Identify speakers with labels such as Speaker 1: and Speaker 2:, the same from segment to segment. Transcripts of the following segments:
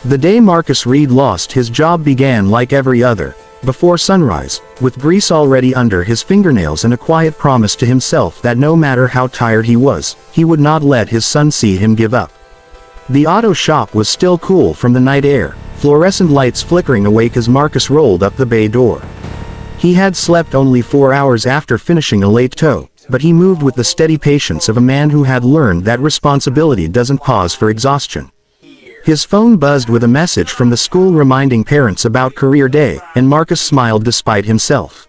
Speaker 1: The day Marcus Reed lost his job began like every other, before sunrise, with grease already under his fingernails and a quiet promise to himself that no matter how tired he was, he would not let his son see him give up. The auto shop was still cool from the night air, fluorescent lights flickering awake as Marcus rolled up the bay door. He had slept only 4 hours after finishing a late tow, but he moved with the steady patience of a man who had learned that responsibility doesn't pause for exhaustion. His phone buzzed with a message from the school reminding parents about career day, and Marcus smiled despite himself.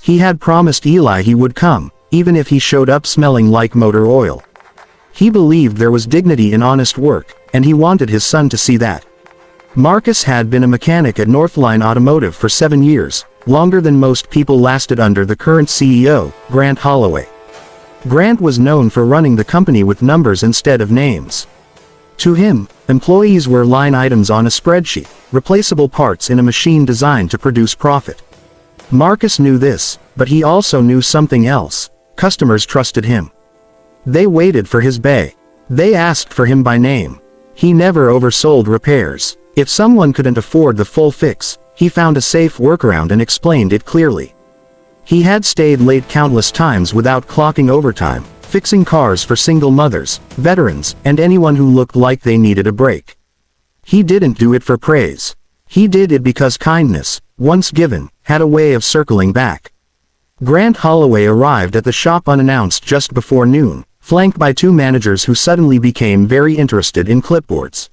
Speaker 1: He had promised Eli he would come, even if he showed up smelling like motor oil. He believed there was dignity in honest work, and he wanted his son to see that. Marcus had been a mechanic at Northline Automotive for 7 years, longer than most people lasted under the current CEO, Grant Holloway. Grant was known for running the company with numbers instead of names. To him, employees were line items on a spreadsheet, replaceable parts in a machine designed to produce profit. Marcus knew this, but he also knew something else. Customers trusted him. They waited for his bay. They asked for him by name. He never oversold repairs. If someone couldn't afford the full fix, he found a safe workaround and explained it clearly. He had stayed late countless times without clocking overtime, fixing cars for single mothers, veterans, and anyone who looked like they needed a break. He didn't do it for praise. He did it because kindness, once given, had a way of circling back. Grant Holloway arrived at the shop unannounced just before noon, flanked by 2 managers who suddenly became very interested in clipboards.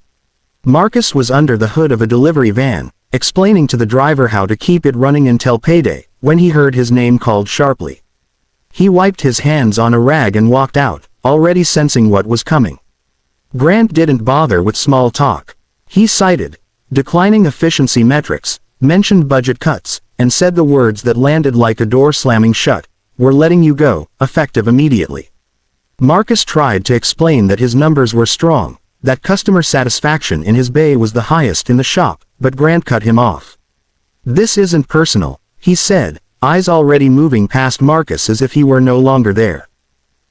Speaker 1: Marcus was under the hood of a delivery van, explaining to the driver how to keep it running until payday, when he heard his name called sharply. He wiped his hands on a rag and walked out, already sensing what was coming. Grant didn't bother with small talk. He cited declining efficiency metrics, mentioned budget cuts, and said the words that landed like a door slamming shut: "We're letting you go, effective immediately." Marcus tried to explain that his numbers were strong, that customer satisfaction in his bay was the highest in the shop, but Grant cut him off. "This isn't personal," he said, eyes already moving past Marcus as if he were no longer there.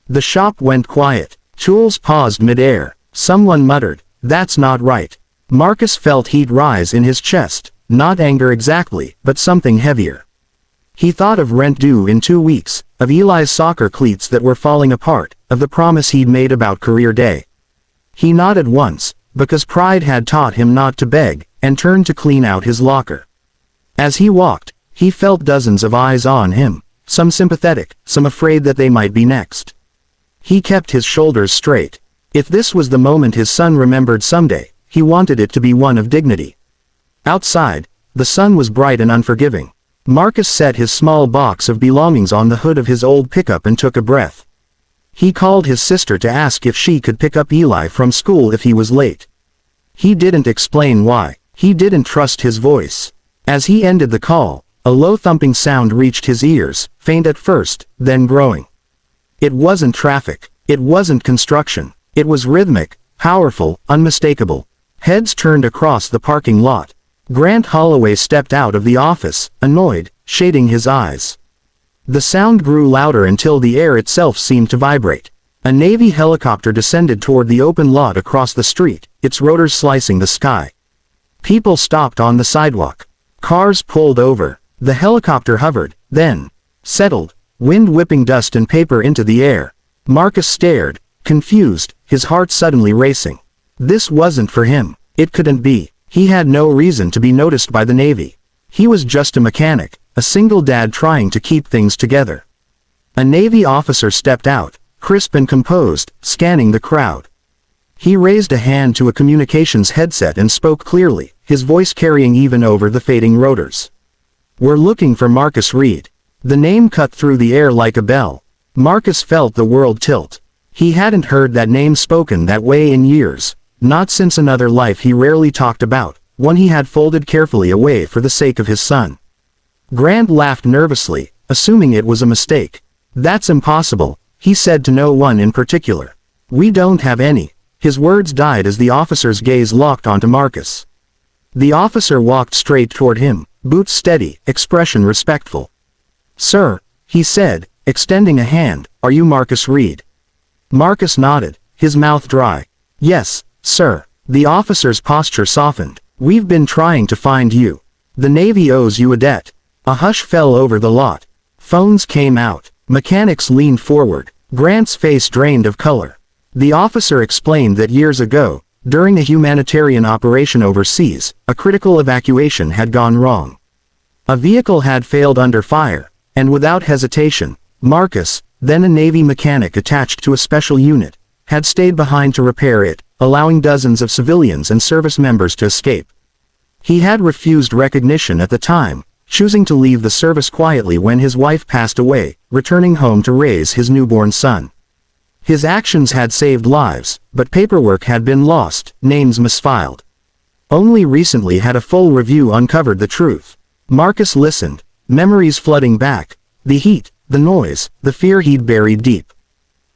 Speaker 1: The shop went quiet. Tools paused mid-air. Someone muttered, "That's not right." Marcus felt heat rise in his chest, not anger exactly, but something heavier. He thought of rent due in 2 weeks, of Eli's soccer cleats that were falling apart, of the promise he'd made about career day. He nodded once, because pride had taught him not to beg, and turned to clean out his locker. As he walked, he felt dozens of eyes on him, some sympathetic, some afraid that they might be next. He kept his shoulders straight. If this was the moment his son remembered someday, he wanted it to be one of dignity. Outside, the sun was bright and unforgiving. Marcus set his small box of belongings on the hood of his old pickup and took a breath. He called his sister to ask if she could pick up Eli from school if he was late. He didn't explain why. He didn't trust his voice. As he ended the call, a low thumping sound reached his ears, faint at first, then growing. It wasn't traffic. It wasn't construction. It was rhythmic, powerful, unmistakable. Heads turned across the parking lot. Grant Holloway stepped out of the office, annoyed, shading his eyes. The sound grew louder until the air itself seemed to vibrate. A Navy helicopter descended toward the open lot across the street, its rotors slicing the sky. People stopped on the sidewalk. Cars pulled over. The helicopter hovered, then settled, wind whipping dust and paper into the air. Marcus stared, confused, his heart suddenly racing. This wasn't for him. It couldn't be. He had no reason to be noticed by the Navy. He was just a mechanic, a single dad trying to keep things together. A Navy officer stepped out, crisp and composed, scanning the crowd. He raised a hand to a communications headset and spoke clearly, his voice carrying even over the fading rotors. "We're looking for Marcus Reed." The name cut through the air like a bell. Marcus felt the world tilt. He hadn't heard that name spoken that way in years, not since another life he rarely talked about, one he had folded carefully away for the sake of his son. Grant laughed nervously, assuming it was a mistake. "That's impossible," he said to no one in particular. "We don't have any." His words died as the officer's gaze locked onto Marcus. The officer walked straight toward him, boots steady, expression respectful. "Sir," he said, extending a hand, "are you Marcus Reed?" Marcus nodded, his mouth dry. "Yes, sir." The officer's posture softened. "We've been trying to find you. The Navy owes you a debt." A hush fell over the lot. Phones came out. Mechanics leaned forward. Grant's face drained of color. The officer explained that years ago, during a humanitarian operation overseas, a critical evacuation had gone wrong. A vehicle had failed under fire, and without hesitation, Marcus, then a Navy mechanic attached to a special unit, had stayed behind to repair it, allowing dozens of civilians and service members to escape. He had refused recognition at the time, choosing to leave the service quietly when his wife passed away, returning home to raise his newborn son. His actions had saved lives, but paperwork had been lost, names misfiled. Only recently had a full review uncovered the truth. Marcus listened, memories flooding back, the heat, the noise, the fear he'd buried deep.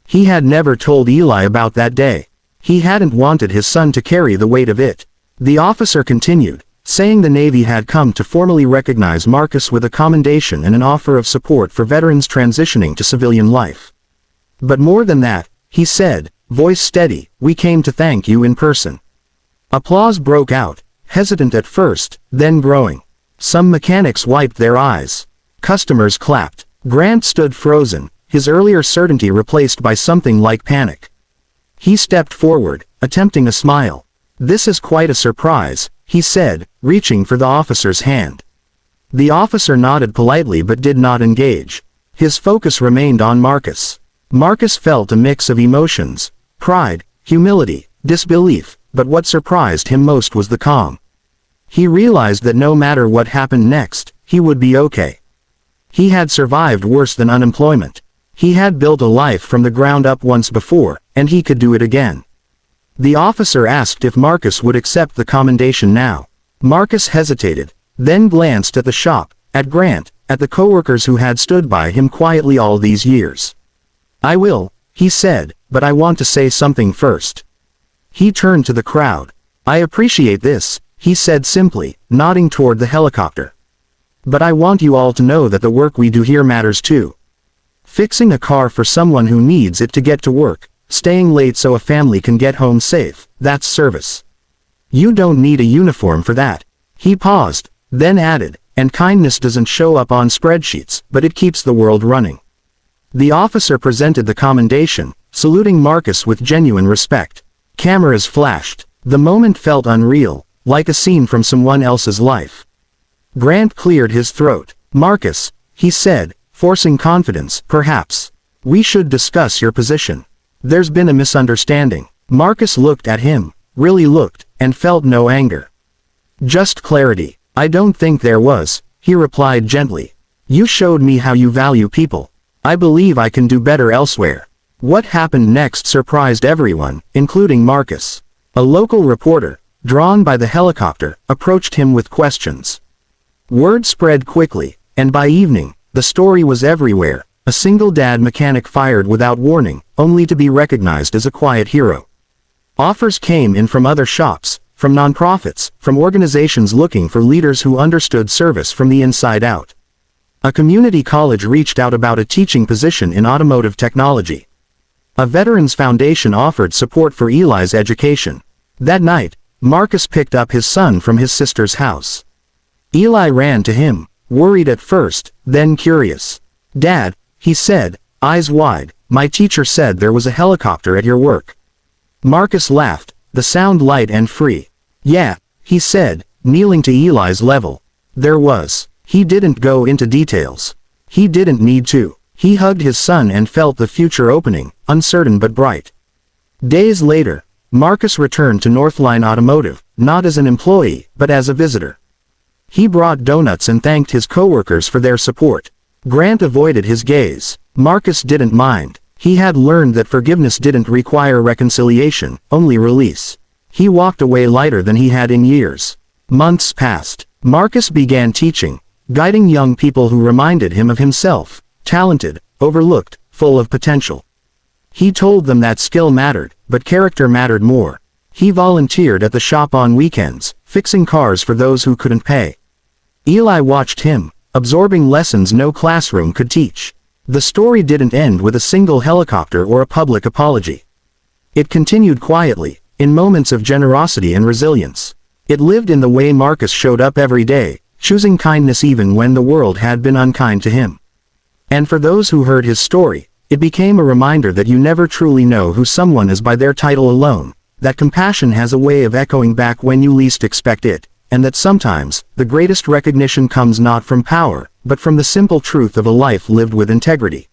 Speaker 1: He had never told Eli about that day. He hadn't wanted his son to carry the weight of it. The officer continued, saying the Navy had come to formally recognize Marcus with a commendation and an offer of support for veterans transitioning to civilian life. "But more than that," he said, voice steady, "we came to thank you in person." Applause broke out, hesitant at first, then growing. Some mechanics wiped their eyes. Customers clapped. Grant stood frozen, his earlier certainty replaced by something like panic. He stepped forward, attempting a smile. "This is quite a surprise," he said, reaching for the officer's hand. The officer nodded politely but did not engage. His focus remained on Marcus. Marcus felt a mix of emotions, pride, humility, disbelief, but what surprised him most was the calm. He realized that no matter what happened next, he would be okay. He had survived worse than unemployment. He had built a life from the ground up once before, and he could do it again. The officer asked if Marcus would accept the commendation now. Marcus hesitated, then glanced at the shop, at Grant, at the coworkers who had stood by him quietly all these years. "I will," he said, "but I want to say something first." He turned to the crowd. "I appreciate this," he said simply, nodding toward the helicopter. "But I want you all to know that the work we do here matters too. Fixing a car for someone who needs it to get to work, staying late so a family can get home safe, that's service. You don't need a uniform for that." He paused, then added, "And kindness doesn't show up on spreadsheets, but it keeps the world running." The officer presented the commendation, saluting Marcus with genuine respect. Cameras flashed. The moment felt unreal, like a scene from someone else's life. Grant cleared his throat. "Marcus," he said, forcing confidence, "perhaps we should discuss your position. There's been a misunderstanding." Marcus looked at him, really looked, and felt no anger. "Just clarity." "I don't think there was," he replied gently. "You showed me how you value people. I believe I can do better elsewhere." What happened next surprised everyone, including Marcus. A local reporter, drawn by the helicopter, approached him with questions. Word spread quickly, and by evening, the story was everywhere. A single dad mechanic fired without warning, only to be recognized as a quiet hero. Offers came in from other shops, from nonprofits, from organizations looking for leaders who understood service from the inside out. A community college reached out about a teaching position in automotive technology. A veterans foundation offered support for Eli's education. That night, Marcus picked up his son from his sister's house. Eli ran to him, worried at first, then curious. "Dad," he said, eyes wide, "my teacher said there was a helicopter at your work." Marcus laughed, the sound light and free. "Yeah," he said, kneeling to Eli's level. "There was." He didn't go into details. He didn't need to. He hugged his son and felt the future opening, uncertain but bright. Days later, Marcus returned to Northline Automotive, not as an employee, but as a visitor. He brought donuts and thanked his coworkers for their support. Grant avoided his gaze. Marcus didn't mind. He had learned that forgiveness didn't require reconciliation, only release. He walked away lighter than he had in years. Months passed. Marcus began teaching, guiding young people who reminded him of himself, talented, overlooked, full of potential. He told them that skill mattered, but character mattered more. He volunteered at the shop on weekends, fixing cars for those who couldn't pay. Eli watched him, absorbing lessons no classroom could teach. The story didn't end with a single helicopter or a public apology. It continued quietly, in moments of generosity and resilience. It lived in the way Marcus showed up every day, choosing kindness even when the world had been unkind to him. And for those who heard his story, it became a reminder that you never truly know who someone is by their title alone, that compassion has a way of echoing back when you least expect it, and that sometimes, the greatest recognition comes not from power, but from the simple truth of a life lived with integrity.